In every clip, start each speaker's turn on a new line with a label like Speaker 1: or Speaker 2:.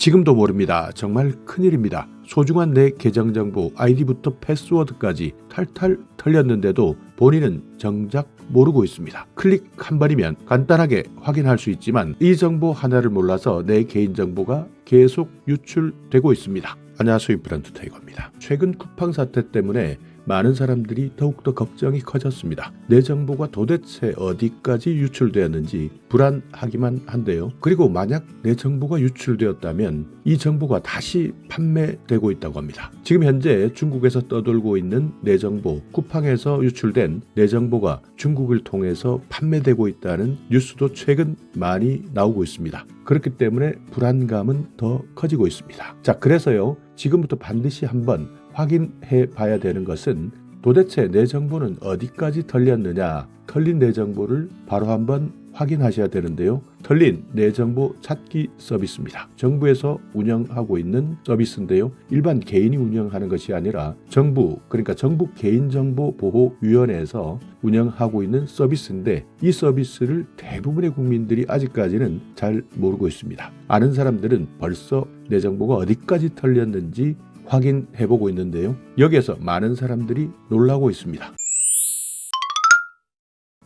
Speaker 1: 지금도 모릅니다. 정말 큰일입니다. 소중한 내 계정정보, 아이디부터 패스워드까지 탈탈 털렸는데도 본인은 정작 모르고 있습니다. 클릭 한 번이면 간단하게 확인할 수 있지만 이 정보 하나를 몰라서 내 개인정보가 계속 유출되고 있습니다. 안녕하세요, 브랜드 타이거입니다. 최근 쿠팡 사태 때문에 많은 사람들이 더욱더 걱정이 커졌습니다. 내 정보가 도대체 어디까지 유출되었는지 불안하기만 한데요. 그리고 만약 내 정보가 유출되었다면 이 정보가 다시 판매되고 있다고 합니다. 지금 현재 중국에서 떠돌고 있는 내 정보, 쿠팡에서 유출된 내 정보가 중국을 통해서 판매되고 있다는 뉴스도 최근 많이 나오고 있습니다. 그렇기 때문에 불안감은 더 커지고 있습니다. 자, 그래서요, 지금부터 반드시 한번 확인해 봐야 되는 것은 도대체 내 정보는 어디까지 털렸느냐. 털린 내 정보를 바로 한번 확인하셔야 되는데요. 털린 내 정보 찾기 서비스입니다. 정부에서 운영하고 있는 서비스인데요. 일반 개인이 운영하는 것이 아니라 정부, 그러니까 정부 개인정보보호위원회에서 운영하고 있는 서비스인데 이 서비스를 대부분의 국민들이 아직까지는 잘 모르고 있습니다. 아는 사람들은 벌써 내 정보가 어디까지 털렸는지 확인해보고 있는데요. 여기에서 많은 사람들이 놀라고 있습니다.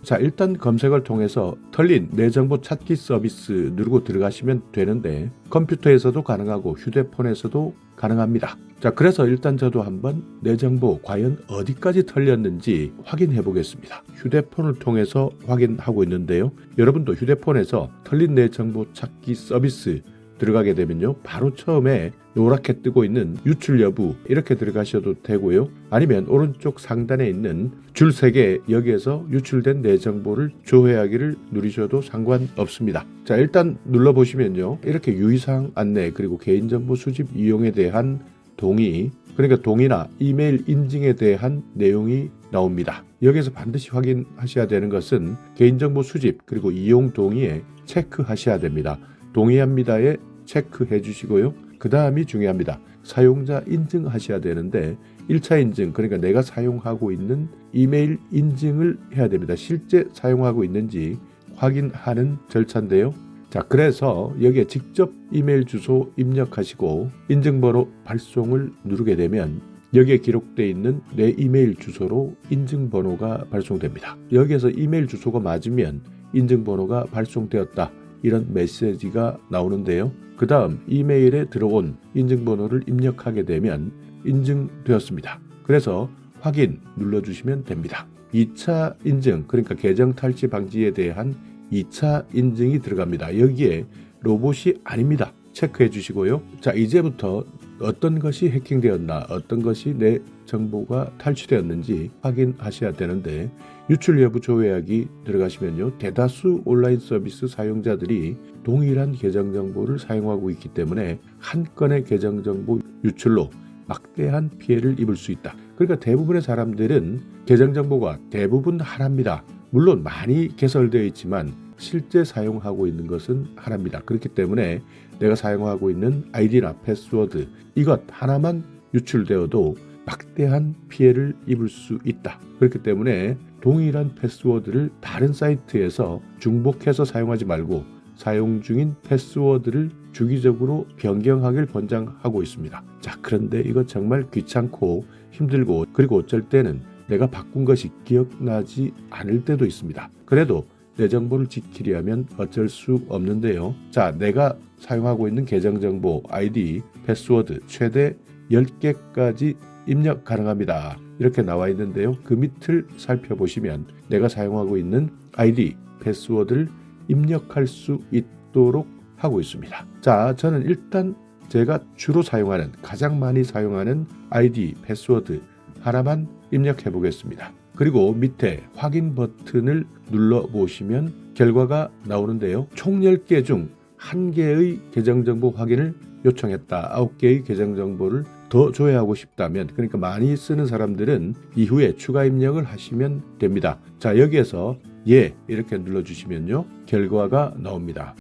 Speaker 1: 자, 일단 검색을 통해서 털린 내 정보 찾기 서비스 누르고 들어가시면 되는데 컴퓨터에서도 가능하고 휴대폰에서도 가능합니다. 자, 그래서 일단 저도 한번 내 정보 과연 어디까지 털렸는지 확인해 보겠습니다. 휴대폰을 통해서 확인하고 있는데요. 여러분도 휴대폰에서 털린 내 정보 찾기 서비스 들어가게 되면요, 바로 처음에 노랗게 뜨고 있는 유출 여부 이렇게 들어가셔도 되고요. 아니면 오른쪽 상단에 있는 줄 3개, 여기에서 유출된 내 정보를 조회하기를 누르셔도 상관없습니다. 자, 일단 눌러보시면요, 이렇게 유의사항 안내 그리고 개인정보 수집 이용에 대한 동의, 그러니까 동의나 이메일 인증에 대한 내용이 나옵니다. 여기에서 반드시 확인하셔야 되는 것은 개인정보 수집 그리고 이용 동의에 체크하셔야 됩니다. 동의합니다에 체크해 주시고요. 그 다음이 중요합니다. 사용자 인증하셔야 되는데 1차 인증, 그러니까 내가 사용하고 있는 이메일 인증을 해야 됩니다. 실제 사용하고 있는지 확인하는 절차인데요. 자, 그래서 여기에 직접 이메일 주소 입력하시고 인증번호 발송을 누르게 되면 여기에 기록되어 있는 내 이메일 주소로 인증번호가 발송됩니다. 여기에서 이메일 주소가 맞으면 인증번호가 발송되었다, 이런 메시지가 나오는데요. 그 다음 이메일에 들어온 인증번호를 입력하게 되면 인증되었습니다. 그래서 확인 눌러주시면 됩니다. 2차 인증, 그러니까 계정 탈취 방지에 대한 2차 인증이 들어갑니다. 여기에 로봇이 아닙니다. 체크해 주시고요. 자, 이제부터 어떤 것이 해킹되었나, 어떤 것이 내 정보가 탈취되었는지 확인하셔야 되는데 유출 여부 조회하기 들어가시면요, 대다수 온라인 서비스 사용자들이 동일한 계정 정보를 사용하고 있기 때문에 한 건의 계정 정보 유출로 막대한 피해를 입을 수 있다. 그러니까 대부분의 사람들은 계정 정보가 대부분 하나입니다. 물론 많이 개설되어 있지만 실제 사용하고 있는 것은 하나입니다. 그렇기 때문에 내가 사용하고 있는 아이디나 패스워드 이것 하나만 유출되어도 막대한 피해를 입을 수 있다. 그렇기 때문에 동일한 패스워드를 다른 사이트에서 중복해서 사용하지 말고 사용 중인 패스워드를 주기적으로 변경하길 권장하고 있습니다. 자, 그런데 이거 정말 귀찮고 힘들고 그리고 어쩔 때는 내가 바꾼 것이 기억나지 않을 때도 있습니다. 그래도 내 정보를 지키려면 어쩔 수 없는데요. 자, 내가 사용하고 있는 계정정보, 아이디, 패스워드 최대 10개까지 입력 가능합니다. 이렇게 나와 있는데요. 그 밑을 살펴보시면 내가 사용하고 있는 아이디, 패스워드를 입력할 수 있도록 하고 있습니다. 자, 저는 일단 제가 주로 사용하는, 가장 많이 사용하는 아이디, 패스워드 하나만 입력해 보겠습니다. 그리고 밑에 확인 버튼을 눌러보시면 결과가 나오는데요. 총 10개 중 1개의 계정정보 확인을 요청했다. 9개의 계정정보를 더 조회하고 싶다면, 그러니까 많이 쓰는 사람들은 이후에 추가 입력을 하시면 됩니다. 자, 여기에서 예 이렇게 눌러주시면요, 결과가 나옵니다.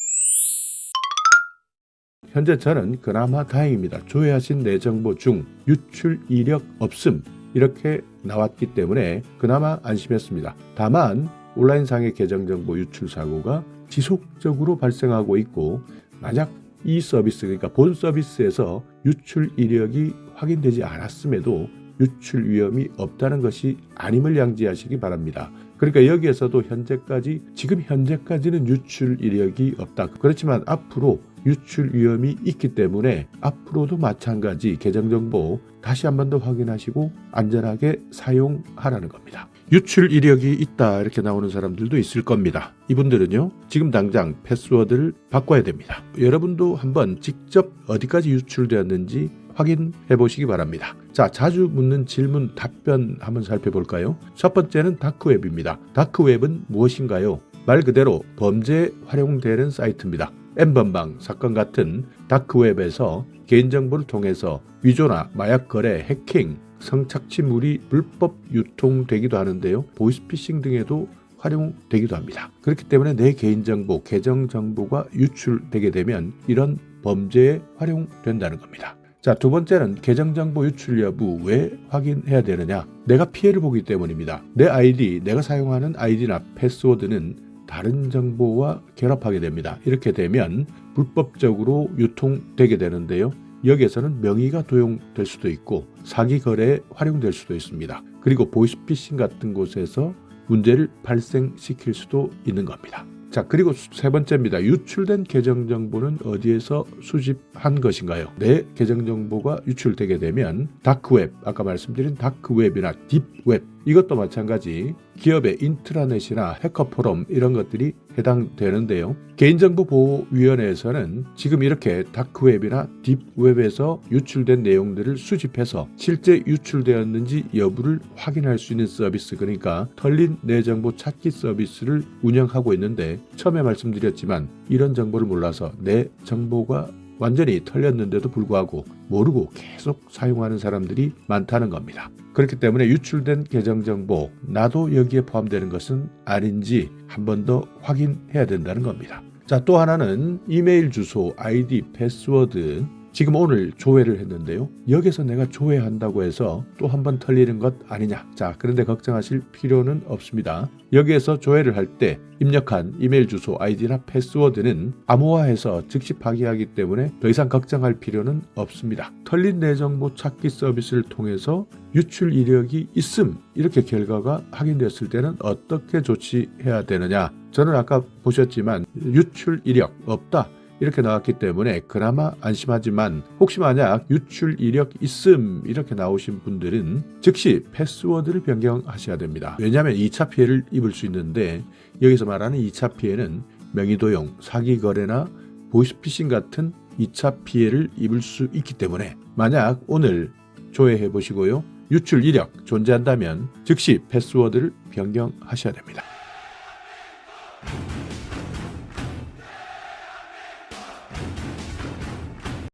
Speaker 1: 현재 저는 그나마 다행입니다. 조회하신 내 정보 중 유출 이력 없음 이렇게 나왔기 때문에 그나마 안심했습니다. 다만 온라인상의 계정정보 유출 사고가 지속적으로 발생하고 있고 만약 이 서비스, 그러니까 본 서비스에서 유출 이력이 확인되지 않았음에도 유출 위험이 없다는 것이 아님을 양지하시기 바랍니다. 그러니까 여기에서도 지금 현재까지는 유출 이력이 없다. 그렇지만 앞으로 유출 위험이 있기 때문에 앞으로도 마찬가지 계정정보 다시 한 번 더 확인하시고 안전하게 사용하라는 겁니다. 유출 이력이 있다 이렇게 나오는 사람들도 있을 겁니다. 이분들은요, 지금 당장 패스워드를 바꿔야 됩니다. 여러분도 한번 직접 어디까지 유출되었는지 확인해 보시기 바랍니다. 자, 자주 묻는 질문 답변 한번 살펴볼까요? 첫 번째는 다크웹입니다. 다크웹은 무엇인가요? 말 그대로 범죄에 활용되는 사이트입니다. N번방 사건 같은 다크웹에서 개인정보를 통해서 위조나 마약 거래, 해킹, 성착취물이 불법 유통되기도 하는데요. 보이스피싱 등에도 활용되기도 합니다. 그렇기 때문에 내 개인정보, 계정정보가 유출되게 되면 이런 범죄에 활용된다는 겁니다. 자, 두 번째는 계정정보 유출 여부 왜 확인해야 되느냐? 내가 피해를 보기 때문입니다. 내 아이디, 내가 사용하는 아이디나 패스워드는 다른 정보와 결합하게 됩니다. 이렇게 되면 불법적으로 유통되게 되는데요. 여기에서는 명의가 도용될 수도 있고 사기 거래에 활용될 수도 있습니다. 그리고 보이스피싱 같은 곳에서 문제를 발생시킬 수도 있는 겁니다. 자, 그리고 세 번째입니다. 유출된 계정정보는 어디에서 수집한 것인가요? 내 계정정보가 유출되게 되면 다크웹, 아까 말씀드린 다크웹이나 딥웹, 이것도 마찬가지 기업의 인트라넷이나 해커포럼 이런 것들이 해당되는데요. 개인정보보호위원회에서는 지금 이렇게 다크웹이나 딥웹에서 유출된 내용들을 수집해서 실제 유출되었는지 여부를 확인할 수 있는 서비스, 그러니까 털린 내 정보 찾기 서비스를 운영하고 있는데, 처음에 말씀드렸지만 이런 정보를 몰라서 내 정보가 완전히 털렸는데도 불구하고 모르고 계속 사용하는 사람들이 많다는 겁니다. 그렇기 때문에 유출된 계정정보, 나도 여기에 포함되는 것은 아닌지 한 번 더 확인해야 된다는 겁니다. 자, 또 하나는 이메일 주소, 아이디, 패스워드. 지금 오늘 조회를 했는데요. 여기서 내가 조회한다고 해서 또 한 번 털리는 것 아니냐. 자, 그런데 걱정하실 필요는 없습니다. 여기에서 조회를 할 때 입력한 이메일 주소, 아이디나 패스워드는 암호화해서 즉시 파기하기 때문에 더 이상 걱정할 필요는 없습니다. 털린 내 정보 찾기 서비스를 통해서 유출 이력이 있음, 이렇게 결과가 확인됐을 때는 어떻게 조치해야 되느냐. 저는 아까 보셨지만 유출 이력 없다 이렇게 나왔기 때문에 그나마 안심하지만, 혹시 만약 유출 이력 있음 이렇게 나오신 분들은 즉시 패스워드를 변경하셔야 됩니다. 왜냐하면 2차 피해를 입을 수 있는데, 여기서 말하는 2차 피해는 명의도용, 사기거래나 보이스피싱 같은 2차 피해를 입을 수 있기 때문에 만약 오늘 조회해 보시고요, 유출 이력 존재한다면 즉시 패스워드를 변경하셔야 됩니다.